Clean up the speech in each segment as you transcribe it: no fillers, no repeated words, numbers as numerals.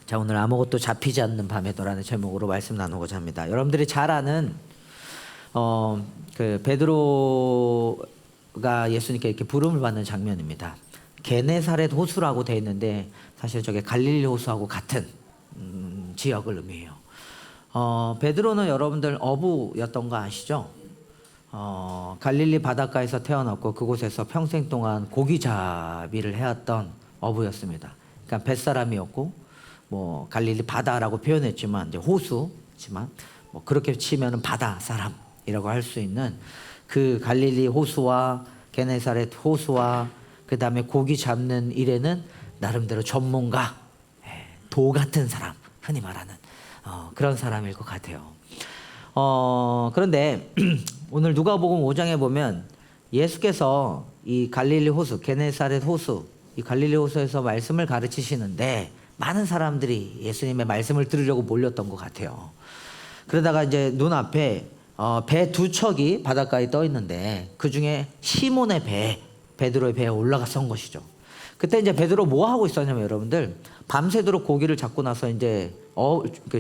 자, 오늘 아무것도 잡히지 않는 밤에도라는 제목으로 말씀 나누고자 합니다. 여러분들이 잘 아는 그 베드로가 예수님께 이렇게 부름을 받는 장면입니다. 게네사렛 호수라고 되어 있는데 사실 저게 갈릴리 호수하고 같은 지역을 의미해요. 베드로는 여러분들 어부였던 거 아시죠? 갈릴리 바닷가에서 태어났고 그곳에서 평생 동안 고기잡이를 해왔던 어부였습니다. 그러니까 뱃사람이었고 뭐 갈릴리 바다라고 표현했지만 이제 호수지만 뭐 그렇게 치면은 바다 사람이라고 할 수 있는 그 갈릴리 호수와 게네사렛 호수와 그 다음에 고기 잡는 일에는 나름대로 전문가, 도 같은 사람, 흔히 말하는 그런 사람일 것 같아요. 그런데 오늘 누가복음 5장에 보면 예수께서 이 갈릴리 호수, 게네사렛 호수, 이 갈릴리 호수에서 말씀을 가르치시는데 많은 사람들이 예수님의 말씀을 들으려고 몰렸던 것 같아요. 그러다가 이제 눈앞에 배 두 척이 바닷가에 떠 있는데 그 중에 시몬의 배, 베드로의 배에 올라가 선 것이죠. 그때 이제 베드로 뭐 하고 있었냐면 여러분들 밤새도록 고기를 잡고 나서 이제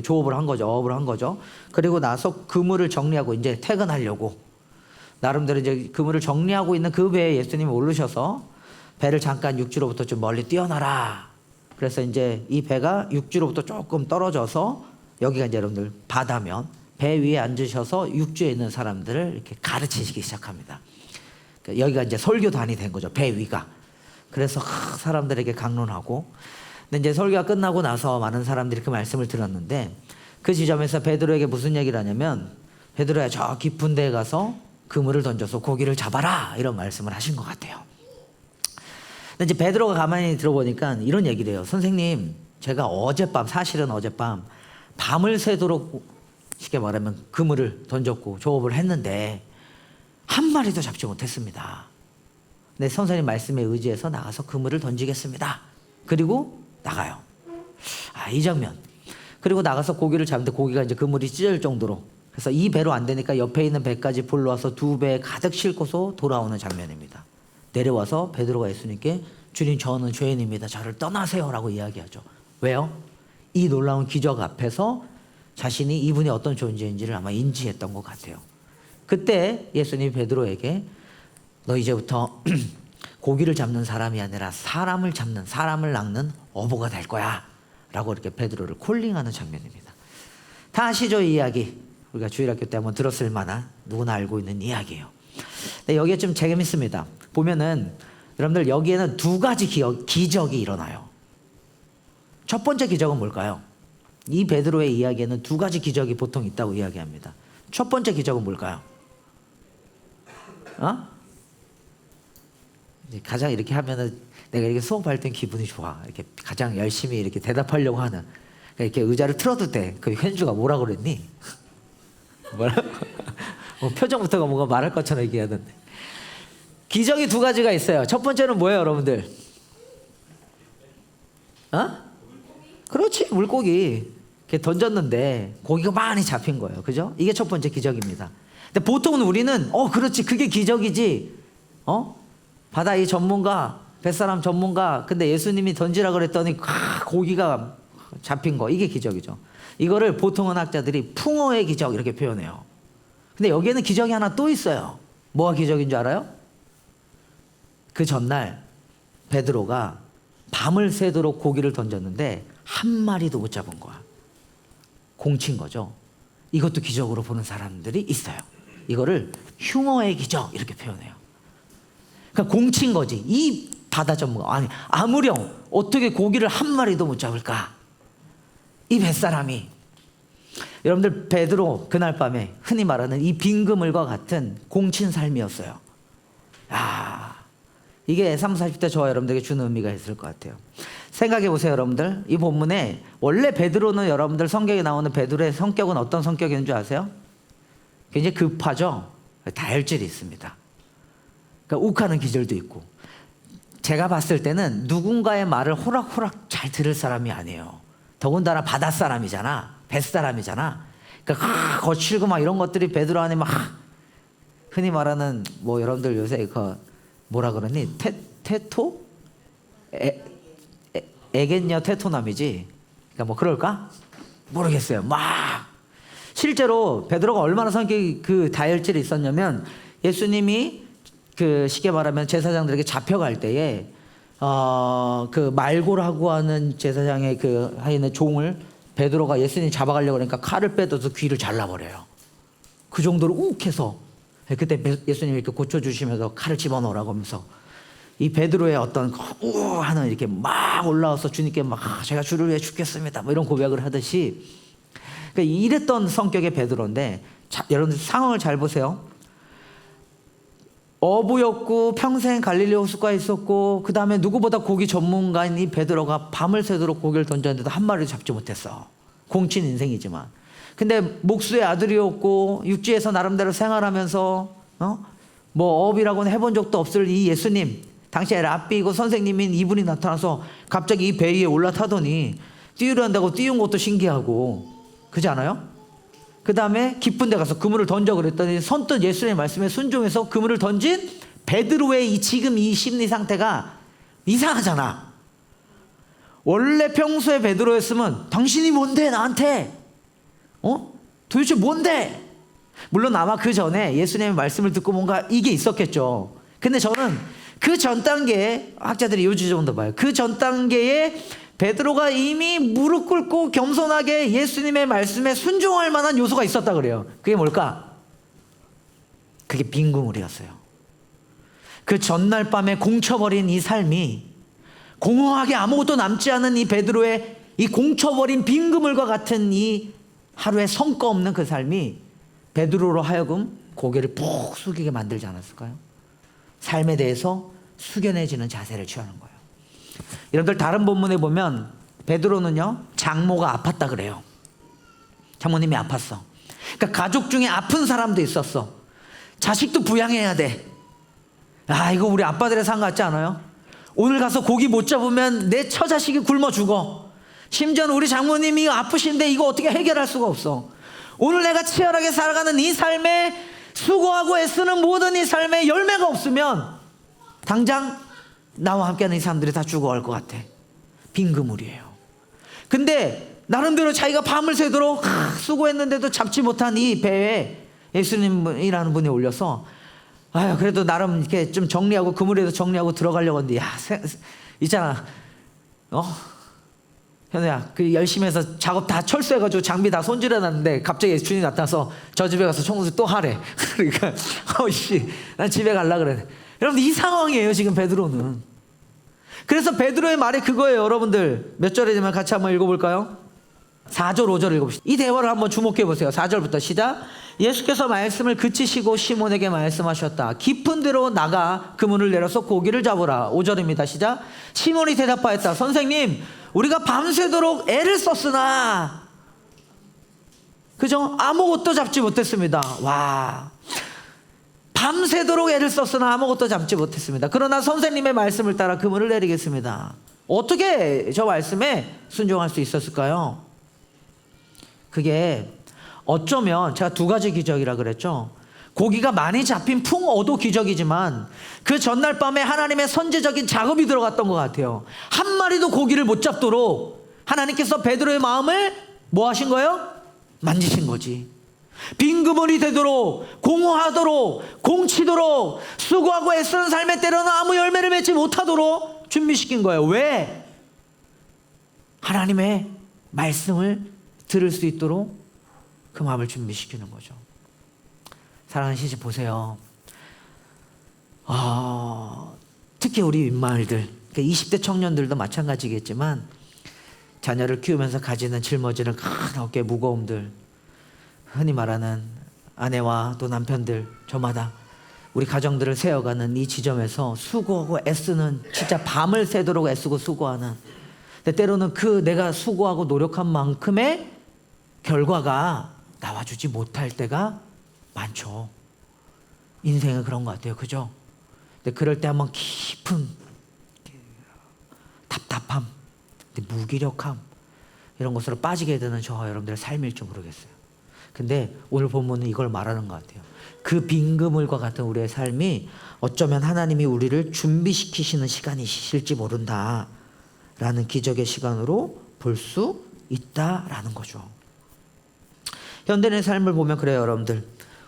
조업을 한 거죠. 어업을 한 거죠. 그리고 나서 그물을 정리하고 이제 퇴근하려고 나름대로 이제 그물을 정리하고 있는 그 배에 예수님이 오르셔서 배를 잠깐 육지로부터 좀 멀리 띄어놔라. 그래서 이제 이 배가 육지로부터 조금 떨어져서 여기가 이제 여러분들 바다면 배 위에 앉으셔서 육지에 있는 사람들을 이렇게 가르치시기 시작합니다. 그러니까 여기가 이제 설교단이 된 거죠. 배 위가. 그래서 사람들에게 강론하고 근데 이제 설교가 끝나고 나서 많은 사람들이 그 말씀을 들었는데 그 지점에서 베드로에게 무슨 얘기를 하냐면 베드로야 저 깊은 데에 가서 그물을 던져서 고기를 잡아라 이런 말씀을 하신 것 같아요. 근데 이제 베드로가 가만히 들어보니까 이런 얘기를 해요. 선생님 제가 사실은 어젯밤 밤을 새도록 쉽게 말하면 그물을 던졌고 조업을 했는데 한 마리도 잡지 못했습니다. 근데 선생님 말씀에 의지해서 나가서 그물을 던지겠습니다. 그리고 나가요. 이 장면. 그리고 나가서 고기를 잡는데 고기가 이제 그물이 찢어질 정도로 그래서 이 배로 안 되니까 옆에 있는 배까지 불러와서 두 배 가득 싣고서 돌아오는 장면입니다. 내려와서 베드로가 예수님께 주님 저는 죄인입니다. 저를 떠나세요 라고 이야기하죠. 왜요? 이 놀라운 기적 앞에서 자신이 이분이 어떤 존재인지를 아마 인지했던 것 같아요. 그때 예수님이 베드로에게 너 이제부터 고기를 잡는 사람이 아니라 사람을 낚는 어부가 될 거야 라고 이렇게 베드로를 콜링하는 장면입니다. 다 아시죠? 이 이야기 우리가 주일학교 때 한번 들었을 만한 누구나 알고 있는 이야기예요. 근데 여기에 좀 재밌습니다. 보면은 여러분들 여기에는 두 가지 기적이 일어나요. 첫 번째 기적은 뭘까요? 이 베드로의 이야기에는 두 가지 기적이 보통 있다고 이야기합니다. 첫 번째 기적은 뭘까요? 가장 이렇게 하면은 내가 이렇게 수업할 땐 기분이 좋아. 이렇게 가장 열심히 이렇게 대답하려고 하는. 이렇게 의자를 틀어도 돼. 그 현주가 뭐라 그랬니? 뭐라? 표정부터가 뭔가 말할 것처럼 얘기하던데. 기적이 두 가지가 있어요. 첫 번째는 뭐예요, 여러분들? 그렇지, 물고기. 이렇게 던졌는데 고기가 많이 잡힌 거예요. 그죠? 이게 첫 번째 기적입니다. 근데 보통은 우리는 그렇지, 그게 기적이지. 바다 이 전문가, 뱃사람 전문가. 근데 예수님이 던지라 그랬더니 고기가 잡힌 거. 이게 기적이죠. 이거를 보통은 학자들이 풍어의 기적 이렇게 표현해요. 근데 여기에는 기적이 하나 또 있어요. 뭐가 기적인 줄 알아요? 그 전날 베드로가 밤을 새도록 고기를 던졌는데 한 마리도 못 잡은 거야. 공친 거죠. 이것도 기적으로 보는 사람들이 있어요. 이거를 흉어의 기적 이렇게 표현해요. 그러니까 공친 거지. 이 바다 전문가 아무렴 어떻게 고기를 한 마리도 못 잡을까? 이 뱃사람이 여러분들 베드로 그날 밤에 흔히 말하는 이 빈 그물과 같은 공친 삶이었어요. 이게 30, 40대 저와 여러분들에게 주는 의미가 있을 것 같아요. 생각해 보세요, 여러분들. 이 본문에 원래 베드로는 여러분들 성경에 나오는 베드로의 성격은 어떤 성격인 줄 아세요? 굉장히 급하죠. 다혈질이 있습니다. 그러니까 욱하는 기질도 있고. 제가 봤을 때는 누군가의 말을 호락호락 잘 들을 사람이 아니에요. 더군다나 바닷사람이잖아. 뱃사람이잖아. 그러니까 거칠고 막 이런 것들이 베드로 안에 막 흔히 말하는 뭐 여러분들 요새 뭐라 그러니? 테토? 애겠냐 테토남이지. 그러니까 뭐 그럴까? 모르겠어요. 막 실제로 베드로가 얼마나 성격이 그 다혈질이 있었냐면 예수님이 그 쉽게 말하면 제사장들에게 잡혀갈 때에 그 말고라고 하는 제사장의 그 하인의 종을 베드로가 예수님 잡아가려고 그러니까 칼을 빼둬서 귀를 잘라버려요. 그 정도로 욱해서 그때 예수님이 이렇게 고쳐주시면서 칼을 집어넣으라고 하면서 이 베드로의 어떤 하는 이렇게 막 올라와서 주님께 막 제가 주를 위해 죽겠습니다 뭐 이런 고백을 하듯이 그러니까 이랬던 성격의 베드로인데 여러분들 상황을 잘 보세요. 어부였고 평생 갈릴리 호수가에 있었고 그 다음에 누구보다 고기 전문가인 이 베드로가 밤을 새도록 고기를 던졌는데도 한 마리도 잡지 못했어. 공친 인생이지만. 근데 목수의 아들이었고 육지에서 나름대로 생활하면서 뭐 어업이라고는 해본 적도 없을 이 예수님, 당시에 랍비이고 선생님인 이분이 나타나서 갑자기 이 배 위에 올라타더니 띄우려 한다고 띄운 것도 신기하고 그렇지 않아요? 그 다음에 깊은 데 가서 그물을 던져 그랬더니 선뜻 예수님의 말씀에 순종해서 그물을 던진 베드로의 지금 이 심리 상태가 이상하잖아. 원래 평소에 베드로였으면 당신이 뭔데 나한테 도대체 뭔데? 물론 아마 그 전에 예수님의 말씀을 듣고 뭔가 이게 있었겠죠. 근데 저는 그 전 단계에 학자들이 요지 정도 봐요. 그 전 단계에 베드로가 이미 무릎 꿇고 겸손하게 예수님의 말씀에 순종할 만한 요소가 있었다 그래요. 그게 뭘까? 그게 빈그물이었어요. 그 전날 밤에 공쳐버린 이 삶이 공허하게 아무것도 남지 않은 이 베드로의 이 공쳐버린 빈그물과 같은 이 하루에 성과 없는 그 삶이 베드로로 하여금 고개를 푹 숙이게 만들지 않았을까요? 삶에 대해서 숙연해지는 자세를 취하는 거예요. 여러분들 다른 본문에 보면 베드로는요 장모가 아팠다 그래요. 장모님이 아팠어. 그러니까 가족 중에 아픈 사람도 있었어. 자식도 부양해야 돼. 이거 우리 아빠들의 삶 같지 않아요? 오늘 가서 고기 못 잡으면 내 처자식이 굶어 죽어. 심지어는 우리 장모님이 아프신데 이거 어떻게 해결할 수가 없어. 오늘 내가 치열하게 살아가는 이 삶에 수고하고 애쓰는 모든 이 삶에 열매가 없으면 당장 나와 함께하는 이 사람들이 다 죽어갈 것 같아. 빈그물이에요. 근데 나름대로 자기가 밤을 새도록 수고했는데도 잡지 못한 이 배에 예수님이라는 분이 올려서 그래도 나름 이렇게 좀 정리하고 그물에도 정리하고 들어가려고 했는데 있잖아 현우야 그 열심히 해서 작업 다 철수해가지고 장비 다 손질해놨는데 갑자기 주인이 나타나서 저 집에 가서 청소 또 하래. 그러니까 난 집에 갈라 그래. 여러분 이 상황이에요 지금 베드로는. 그래서 베드로의 말이 그거예요. 여러분들 몇 절이지만 같이 한번 읽어볼까요? 4절 5절 읽어봅시다. 이 대화를 한번 주목해 보세요. 4절부터 시작. 예수께서 말씀을 그치시고 시몬에게 말씀하셨다. 깊은 데로 나가 그물을 내려서 고기를 잡으라. 5절입니다. 시작. 시몬이 대답하였다. 선생님 우리가 밤새도록 애를 썼으나 그죠? 아무것도 잡지 못했습니다. 와, 밤새도록 애를 썼으나 아무것도 잡지 못했습니다. 그러나 선생님의 말씀을 따라 그물을 내리겠습니다. 어떻게 저 말씀에 순종할 수 있었을까요? 그게 어쩌면 제가 두 가지 기적이라 그랬죠. 고기가 많이 잡힌 풍어도 기적이지만 그 전날 밤에 하나님의 선제적인 작업이 들어갔던 것 같아요. 한 마리도 고기를 못 잡도록 하나님께서 베드로의 마음을 뭐 하신 거예요? 만지신 거지. 빈 그물이 되도록 공허하도록 공치도록 수고하고 애쓰는 삶에 때로는 아무 열매를 맺지 못하도록 준비시킨 거예요. 왜? 하나님의 말씀을 들을 수 있도록 그 마음을 준비시키는 거죠. 사랑하는 시집 보세요. 특히 우리 윗마을들 20대 청년들도 마찬가지겠지만 자녀를 키우면서 가지는 짊어지는 큰 어깨 무거움들, 흔히 말하는 아내와 또 남편들 저마다 우리 가정들을 세워가는 이 지점에서 수고하고 애쓰는, 진짜 밤을 새도록 애쓰고 수고하는, 근데 때로는 그 내가 수고하고 노력한 만큼의 결과가 나와주지 못할 때가 많죠. 인생은 그런 것 같아요. 그죠? 근데 그럴 때 한번 깊은 답답함, 무기력함 이런 것으로 빠지게 되는 저와 여러분들의 삶일지 모르겠어요. 근데 오늘 본문은 이걸 말하는 것 같아요. 그 빈그물과 같은 우리의 삶이 어쩌면 하나님이 우리를 준비시키시는 시간이실지 모른다 라는 기적의 시간으로 볼 수 있다라는 거죠. 현대인의 삶을 보면 그래요, 여러분들.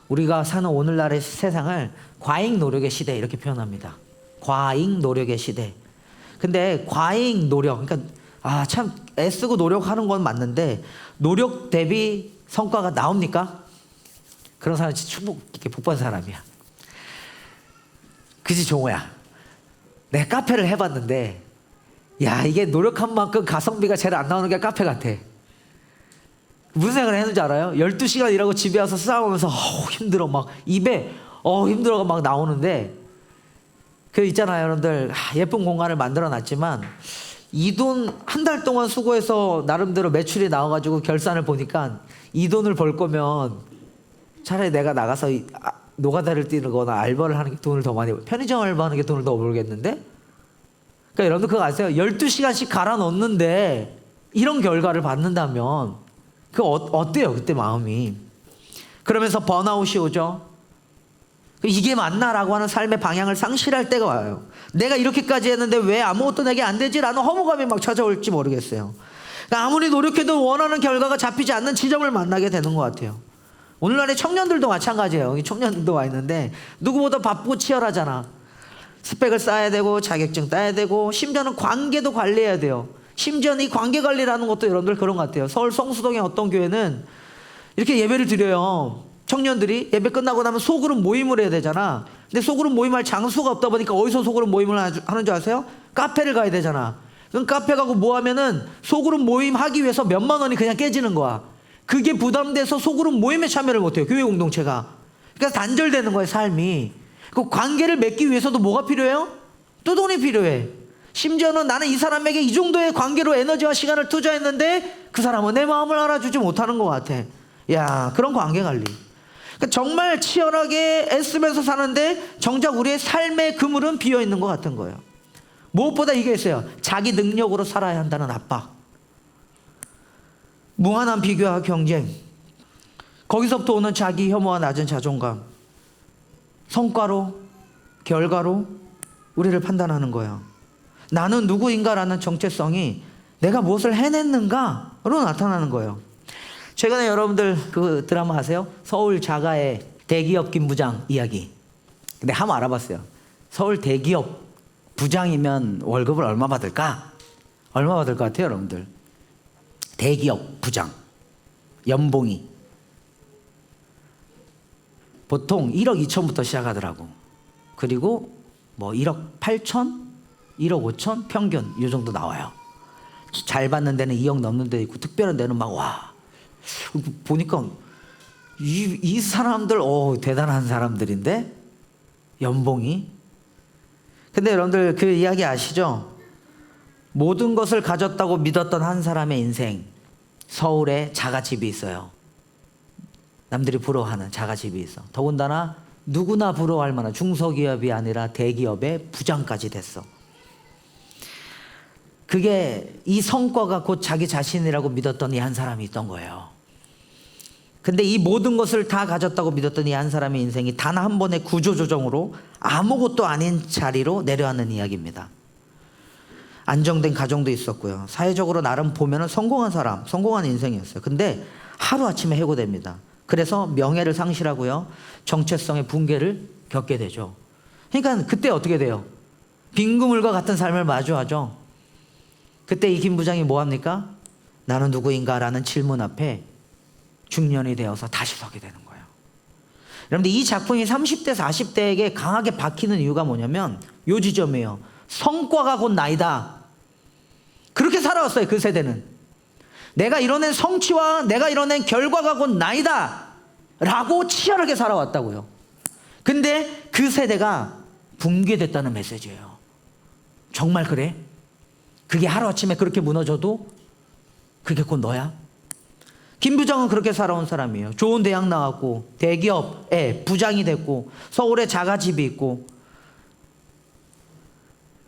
우리가 사는 오늘날의 세상을 과잉 노력의 시대 이렇게 표현합니다. 과잉 노력의 시대. 근데 과잉 노력, 그러니까 참 애쓰고 노력하는 건 맞는데 노력 대비 성과가 나옵니까? 그런 사람이 축복 이렇게 복받은 사람이야. 그지 종호야. 내가 카페를 해봤는데 야 이게 노력한 만큼 가성비가 제일 안 나오는 게 카페 같아. 무슨 생각을 했는지 알아요? 12시간 일하고 집에 와서 싸우면서 힘들어 막 입에 힘들어가 막 나오는데 그 있잖아요 여러분들 예쁜 공간을 만들어 놨지만 이 돈 한 달 동안 수고해서 나름대로 매출이 나와가지고 결산을 보니까 이 돈을 벌 거면 차라리 내가 나가서 노가다를 뛰는 거나 알바를 하는 게 돈을 더 많이 편의점 알바하는 게 돈을 더 벌겠는데? 그러니까 여러분들 그거 아세요? 12시간씩 갈아 넣는데 이런 결과를 받는다면 그거 어때요 그때 마음이? 그러면서 번아웃이 오죠. 이게 맞나라고 하는 삶의 방향을 상실할 때가 와요. 내가 이렇게까지 했는데 왜 아무것도 내게 안 되지라는 허무감이 막 찾아올지 모르겠어요. 그러니까 아무리 노력해도 원하는 결과가 잡히지 않는 지점을 만나게 되는 것 같아요. 오늘날의 청년들도 마찬가지예요. 여기 청년들도 와 있는데 누구보다 바쁘고 치열하잖아. 스펙을 쌓아야 되고 자격증 따야 되고 심지어는 관계도 관리해야 돼요. 심지어는 이 관계 관리라는 것도 여러분들 그런 것 같아요. 서울 성수동의 어떤 교회는 이렇게 예배를 드려요. 청년들이 예배 끝나고 나면 소그룹 모임을 해야 되잖아. 근데 소그룹 모임할 장소가 없다 보니까 어디서 소그룹 모임을 하는 줄 아세요? 카페를 가야 되잖아. 그럼 카페 가고 뭐 하면은 소그룹 모임 하기 위해서 몇만 원이 그냥 깨지는 거야. 그게 부담돼서 소그룹 모임에 참여를 못해요. 교회 공동체가. 그러니까 단절되는 거예요 삶이. 그 관계를 맺기 위해서도 뭐가 필요해요? 또 돈이 필요해. 심지어는 나는 이 사람에게 이 정도의 관계로 에너지와 시간을 투자했는데 그 사람은 내 마음을 알아주지 못하는 것 같아. 야 그런 관계 관리. 그러니까 정말 치열하게 애쓰면서 사는데 정작 우리의 삶의 그물은 비어있는 것 같은 거예요. 무엇보다 이게 있어요. 자기 능력으로 살아야 한다는 압박. 무한한 비교와 경쟁. 거기서부터 오는 자기 혐오와 낮은 자존감. 성과로 결과로 우리를 판단하는 거예요. 나는 누구인가라는 정체성이 내가 무엇을 해냈는가로 나타나는 거예요. 최근에 여러분들 그 드라마 아세요? 서울 자가의 대기업 김부장 이야기. 근데 한번 알아봤어요. 서울 대기업 부장이면 월급을 얼마 받을까? 얼마 받을 것 같아요 여러분들? 대기업 부장 연봉이 보통 1억 2천부터 시작하더라고. 그리고 뭐 1억 8천, 1억 5천 평균 이 정도 나와요. 잘 받는 데는 2억 넘는 데 있고 특별한 데는 막 와. 보니까 이 사람들 대단한 사람들인데 연봉이. 근데 여러분들 그 이야기 아시죠? 모든 것을 가졌다고 믿었던 한 사람의 인생. 서울에 자가집이 있어요. 남들이 부러워하는 자가집이 있어. 더군다나 누구나 부러워할 만한 중소기업이 아니라 대기업의 부장까지 됐어. 그게 이 성과가 곧 자기 자신이라고 믿었던 이 한 사람이 있던 거예요. 근데 이 모든 것을 다 가졌다고 믿었던 이 한 사람의 인생이 단 한 번의 구조조정으로 아무것도 아닌 자리로 내려앉는 이야기입니다. 안정된 가정도 있었고요. 사회적으로 나름 보면 성공한 사람, 성공한 인생이었어요. 근데 하루아침에 해고됩니다. 그래서 명예를 상실하고요. 정체성의 붕괴를 겪게 되죠. 그러니까 그때 어떻게 돼요? 빈그물과 같은 삶을 마주하죠. 그때 이 김 부장이 뭐 합니까? 나는 누구인가? 라는 질문 앞에 중년이 되어서 다시 서게 되는 거예요. 여러분들 이 작품이 30대 40대에게 강하게 박히는 이유가 뭐냐면 요 지점이에요. 성과가 곧 나이다. 그렇게 살아왔어요 그 세대는. 내가 이뤄낸 성취와 내가 이뤄낸 결과가 곧 나이다 라고 치열하게 살아왔다고요. 근데 그 세대가 붕괴됐다는 메시지예요. 정말 그래? 그게 하루아침에 그렇게 무너져도 그게 곧 너야? 김 부장은 그렇게 살아온 사람이에요. 좋은 대학 나왔고 대기업에 부장이 됐고 서울에 자가집이 있고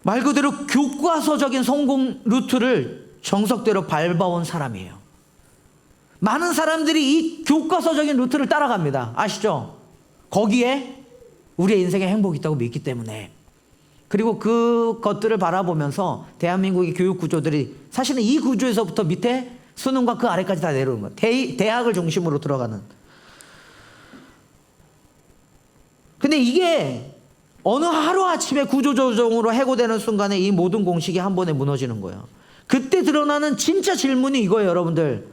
말 그대로 교과서적인 성공 루트를 정석대로 밟아온 사람이에요. 많은 사람들이 이 교과서적인 루트를 따라갑니다. 아시죠? 거기에 우리의 인생에 행복이 있다고 믿기 때문에. 그리고 그 것들을 바라보면서 대한민국의 교육 구조들이 사실은 이 구조에서부터 밑에 수능과 그 아래까지 다 내려오는 거예요. 대학을 중심으로 들어가는. 근데 이게 어느 하루아침에 구조조정으로 해고되는 순간에 이 모든 공식이 한 번에 무너지는 거예요. 그때 드러나는 진짜 질문이 이거예요, 여러분들.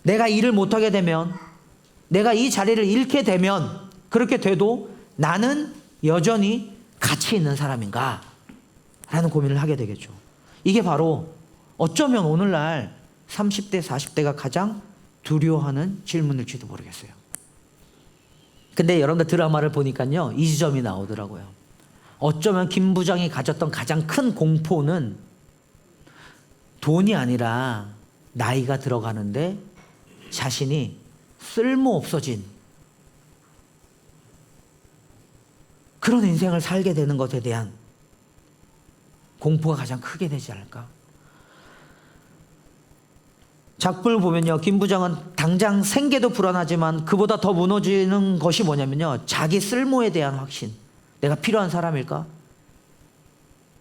내가 일을 못하게 되면, 내가 이 자리를 잃게 되면, 그렇게 돼도 나는 여전히 가치 있는 사람인가? 라는 고민을 하게 되겠죠. 이게 바로 어쩌면 오늘날 30대, 40대가 가장 두려워하는 질문일지도 모르겠어요. 근데 여러분들 드라마를 보니까요, 이 지점이 나오더라고요. 어쩌면 김 부장이 가졌던 가장 큰 공포는 돈이 아니라 나이가 들어가는데 자신이 쓸모없어진 그런 인생을 살게 되는 것에 대한 공포가 가장 크게 되지 않을까. 작품을 보면요, 김 부장은 당장 생계도 불안하지만 그보다 더 무너지는 것이 뭐냐면요, 자기 쓸모에 대한 확신. 내가 필요한 사람일까?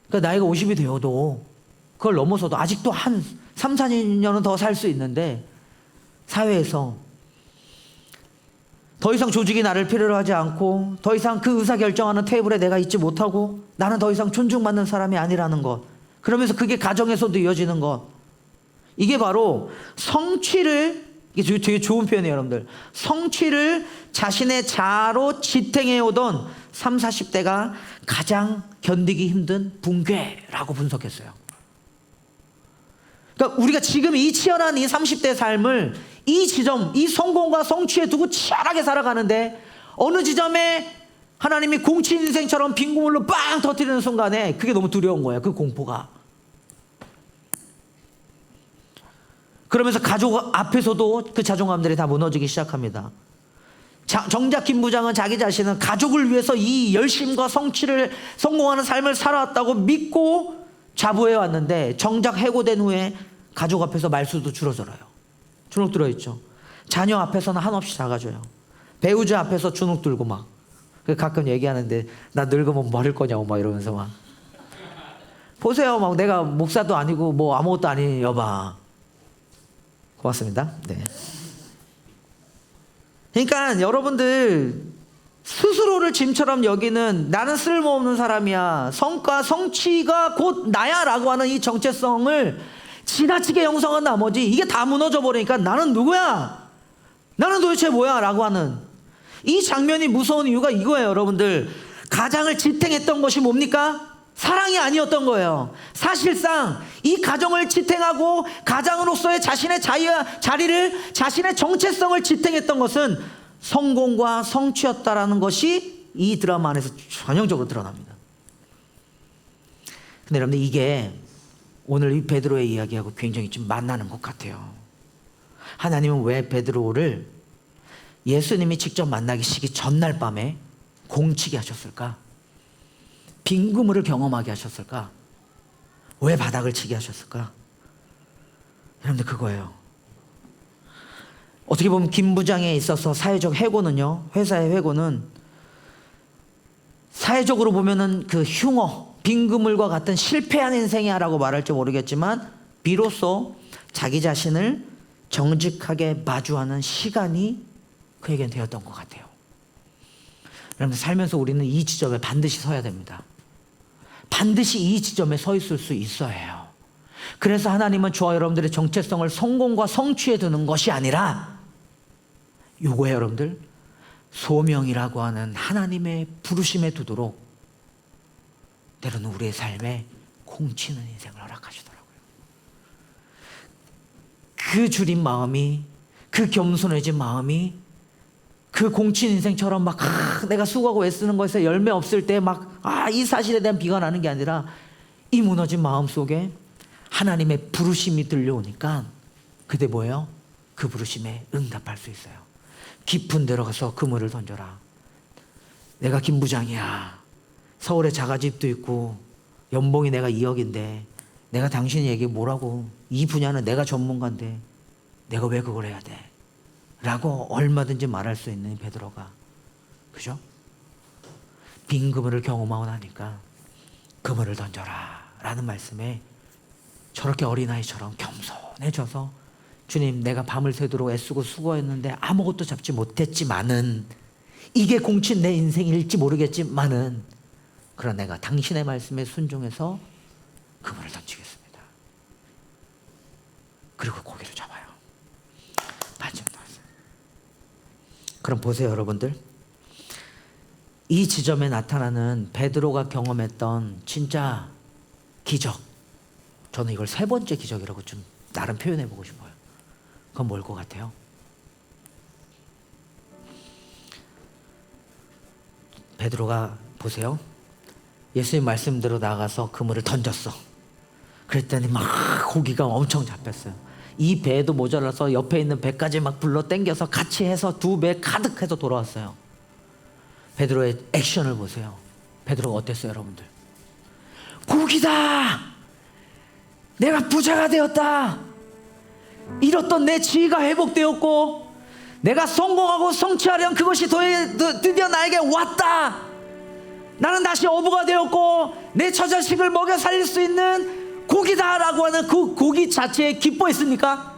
그러니까 나이가 50이 되어도 그걸 넘어서도 아직도 한 3, 4년은 더 살 수 있는데 사회에서 더 이상 조직이 나를 필요로 하지 않고 더 이상 그 의사결정하는 테이블에 내가 있지 못하고 나는 더 이상 존중받는 사람이 아니라는 것. 그러면서 그게 가정에서도 이어지는 것. 이게 바로 성취를, 이게 되게 좋은 표현이에요, 여러분들. 성취를 자신의 자아로 지탱해오던 30, 40대가 가장 견디기 힘든 붕괴라고 분석했어요. 그러니까 우리가 지금 이 치열한 이 30대 삶을 이 지점, 이 성공과 성취에 두고 치열하게 살아가는데 어느 지점에 하나님이 공친 인생처럼 빈구물로 빵 터뜨리는 순간에 그게 너무 두려운 거예요. 그 공포가. 그러면서 가족 앞에서도 그 자존감들이 다 무너지기 시작합니다. 정작 김 부장은 자기 자신은 가족을 위해서 이 열심과 성취를 성공하는 삶을 살아왔다고 믿고 자부해 왔는데 정작 해고된 후에 가족 앞에서 말수도 줄어들어요. 주눅 들어있죠. 자녀 앞에서는 한없이 작아져요. 배우자 앞에서 주눅 들고 막 가끔 얘기하는데 나 늙으면 뭐 할 거냐고 막 이러면서 막 보세요, 막 내가 목사도 아니고 뭐 아무것도 아닌 여봐. 고맙습니다. 네. 그러니까 여러분들 스스로를 짐처럼 여기는 나는 쓸모없는 사람이야, 성과 성취가 곧 나야 라고 하는 이 정체성을 지나치게 형성한 나머지 이게 다 무너져 버리니까 나는 누구야? 나는 도대체 뭐야? 라고 하는 이 장면이 무서운 이유가 이거예요, 여러분들. 가장을 지탱했던 것이 뭡니까? 사랑이 아니었던 거예요. 사실상 이 가정을 지탱하고 가장으로서의 자신의 자리를, 자신의 정체성을 지탱했던 것은 성공과 성취였다라는 것이 이 드라마 안에서 전형적으로 드러납니다. 근데 여러분들 이게 오늘 이 베드로의 이야기하고 굉장히 좀 만나는 것 같아요. 하나님은 왜 베드로를 예수님이 직접 만나기 전날 밤에 공치게 하셨을까? 빈 그물을 경험하게 하셨을까? 왜 바닥을 치게 하셨을까? 여러분들 그거예요. 어떻게 보면 김 부장에 있어서 사회적 해고는요, 회사의 해고는 사회적으로 보면은 그 흉어, 빈 그물과 같은 실패한 인생이야 라고 말할지 모르겠지만 비로소 자기 자신을 정직하게 마주하는 시간이 그에겐 되었던 것 같아요. 여러분 살면서 우리는 이 지점에 반드시 서야 됩니다. 반드시 이 지점에 서 있을 수 있어야 해요. 그래서 하나님은 저와 여러분들의 정체성을 성공과 성취에 두는 것이 아니라 요거예요, 여러분들. 소명이라고 하는 하나님의 부르심에 두도록 때로는 우리의 삶에 공치는 인생을 허락하시더라고요. 그 줄인 마음이, 그 겸손해진 마음이 그 공친 인생처럼 막 내가 수고하고 애쓰는 것에 열매 없을 때 막 이 사실에 대한 비관하는 게 아니라 이 무너진 마음 속에 하나님의 부르심이 들려오니까 그때 뭐예요? 그 부르심에 응답할 수 있어요. 깊은 데로 가서 그물을 던져라. 내가 김 부장이야. 서울에 자가집도 있고 연봉이 내가 2억인데 내가 당신에게 뭐라고, 이 분야는 내가 전문가인데 내가 왜 그걸 해야 돼? 라고 얼마든지 말할 수 있는 베드로가, 그죠? 빈 그물을 경험하고 나니까 그물을 던져라 라는 말씀에 저렇게 어린아이처럼 겸손해져서 주님, 내가 밤을 새도록 애쓰고 수고했는데 아무것도 잡지 못했지만은, 이게 공친 내 인생일지 모르겠지만은, 그러나 내가 당신의 말씀에 순종해서 그물을 던지겠습니다. 그리고 고기를 잡아요. 마지막 말씀. 그럼 보세요, 여러분들. 이 지점에 나타나는 베드로가 경험했던 진짜 기적, 저는 이걸 세 번째 기적이라고 좀 나름 표현해 보고 싶어요. 그건 뭘 것 같아요? 베드로가 보세요, 예수님 말씀대로 나가서 그물을 던졌어. 그랬더니 막 고기가 엄청 잡혔어요. 이 배도 모자라서 옆에 있는 배까지 막 불러 당겨서 같이 해서 두 배 가득해서 돌아왔어요. 베드로의 액션을 보세요. 베드로가 어땠어요, 여러분들? 고기다! 내가 부자가 되었다! 잃었던 내 지위가 회복되었고, 내가 성공하고 성취하려는 그것이 드디어 나에게 왔다! 나는 다시 어부가 되었고 내 처자식을 먹여 살릴 수 있는 고기다라고 하는 그 고기 자체에 기뻐했습니까?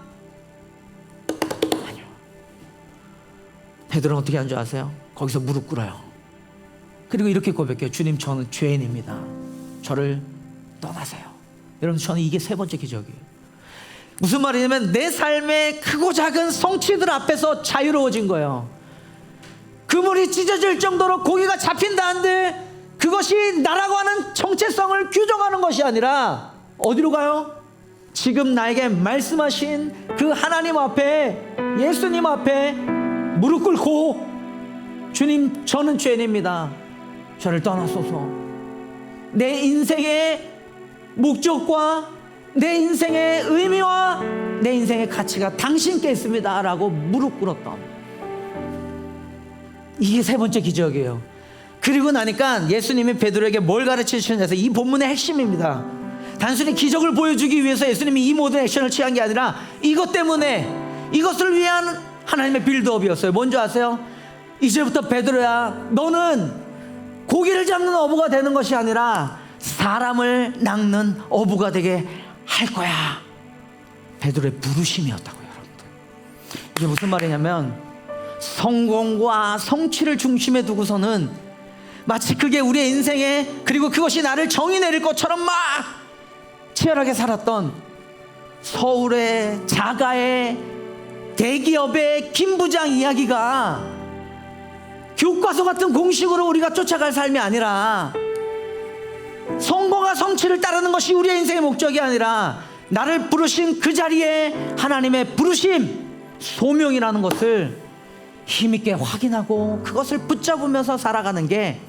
아니요. 베드로는 어떻게 한 줄 아세요? 거기서 무릎 꿇어요. 그리고 이렇게 고백해요. 주님, 저는 죄인입니다. 저를 떠나세요. 여러분, 저는 이게 세 번째 기적이에요. 무슨 말이냐면 내 삶의 크고 작은 성취들 앞에서 자유로워진 거예요. 그물이 찢어질 정도로 고기가 잡힌다 한들 그것이 나라고 하는 정체성을 규정하는 것이 아니라 어디로 가요? 지금 나에게 말씀하신 그 하나님 앞에, 예수님 앞에 무릎 꿇고, 주님, 저는 죄인입니다. 저를 떠나소서. 내 인생의 목적과 내 인생의 의미와 내 인생의 가치가 당신께 있습니다 라고 무릎 꿇었던, 이게 세 번째 기적이에요. 그리고 나니까 예수님이 베드로에게 뭘 가르치시느냐에서 이 본문의 핵심입니다. 단순히 기적을 보여주기 위해서 예수님이 이 모든 액션을 취한 게 아니라 이것 때문에, 이것을 위한 하나님의 빌드업이었어요. 뭔지 아세요? 이제부터 베드로야, 너는 고기를 잡는 어부가 되는 것이 아니라 사람을 낚는 어부가 되게 할 거야. 베드로의 부르심이었다고요, 여러분들. 이게 무슨 말이냐면 성공과 성취를 중심에 두고서는 마치 그게 우리의 인생에, 그리고 그것이 나를 정의 내릴 것처럼 막 치열하게 살았던 서울의 자가의 대기업의 김 부장 이야기가 교과서 같은 공식으로 우리가 쫓아갈 삶이 아니라, 성공과 성취를 따르는 것이 우리의 인생의 목적이 아니라 나를 부르신 그 자리에 하나님의 부르심, 소명이라는 것을 힘있게 확인하고 그것을 붙잡으면서 살아가는 게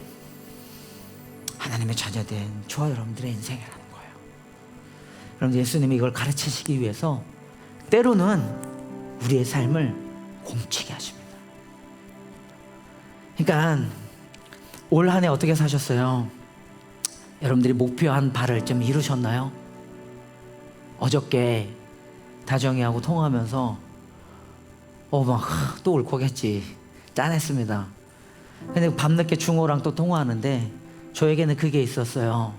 하나님의 자녀된 저와 여러분들의 인생이라는 거예요. 여러분, 예수님이 이걸 가르치시기 위해서 때로는 우리의 삶을 공치게 하십니다. 그러니까 올 한 해 어떻게 사셨어요? 여러분들이 목표한 바를 좀 이루셨나요? 어저께 다정이하고 통화하면서 막 또 울컥했지, 짠했습니다. 근데 밤늦게 중호랑 또 통화하는데 저에게는 그게 있었어요.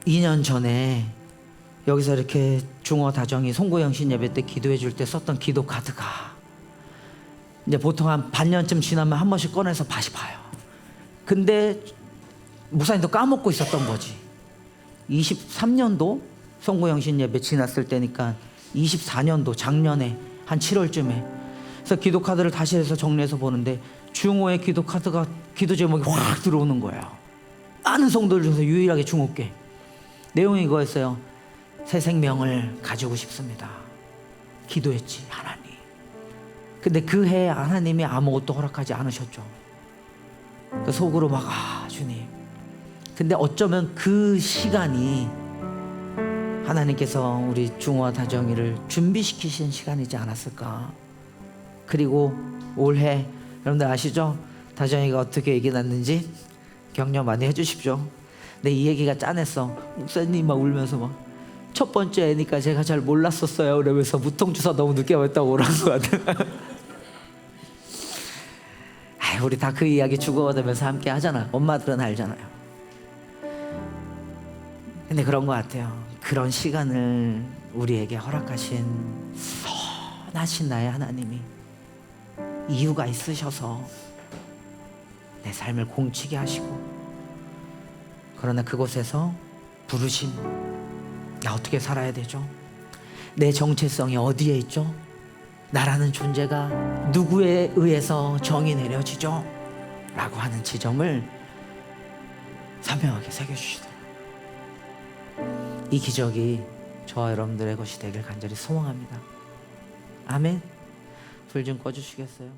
2년 전에 여기서 이렇게 중호 다정이 송구영신 예배 때 기도해 줄 때 썼던 기도 카드가 이제 보통 한 반년쯤 지나면 한 번씩 꺼내서 다시 봐요. 근데 목사님도 까먹고 있었던 거지. 23년도 송구영신 예배 지났을 때니까 24년도 작년에 한 7월쯤에, 그래서 기도 카드를 다시 해서 정리해서 보는데 중호의 기도 카드가, 기도 제목이 확 들어오는 거예요. 많은 성도들 중에서 유일하게 중호께. 내용이 이거였어요. 새 생명을 가지고 싶습니다. 기도했지, 하나님. 근데 그 해에 하나님이 아무것도 허락하지 않으셨죠. 그 속으로 막, 주님. 근데 어쩌면 그 시간이 하나님께서 우리 중호와 다정이를 준비시키신 시간이지 않았을까. 그리고 올해 여러분들 아시죠? 다정이가 어떻게 얘기 났는지 격려 많이 해주십시오. 근데 이 얘기가 짠했어. 목사님 막 울면서 막, 첫 번째 애니까 제가 잘 몰랐었어요. 그러면서 무통주사 너무 늦게 왔다고 오라는 것 같아. 우리 다 그 이야기 주고받으면서 함께 하잖아. 엄마들은 알잖아요. 근데 그런 것 같아요. 그런 시간을 우리에게 허락하신 선하신 나의 하나님이 이유가 있으셔서 내 삶을 공치게 하시고, 그러나 그곳에서 부르심, 나 어떻게 살아야 되죠? 내 정체성이 어디에 있죠? 나라는 존재가 누구에 의해서 정이 내려지죠? 라고 하는 지점을 선명하게 새겨주시더라고요. 이 기적이 저와 여러분들의 것이 되길 간절히 소망합니다. 아멘. 불 좀 꺼주시겠어요?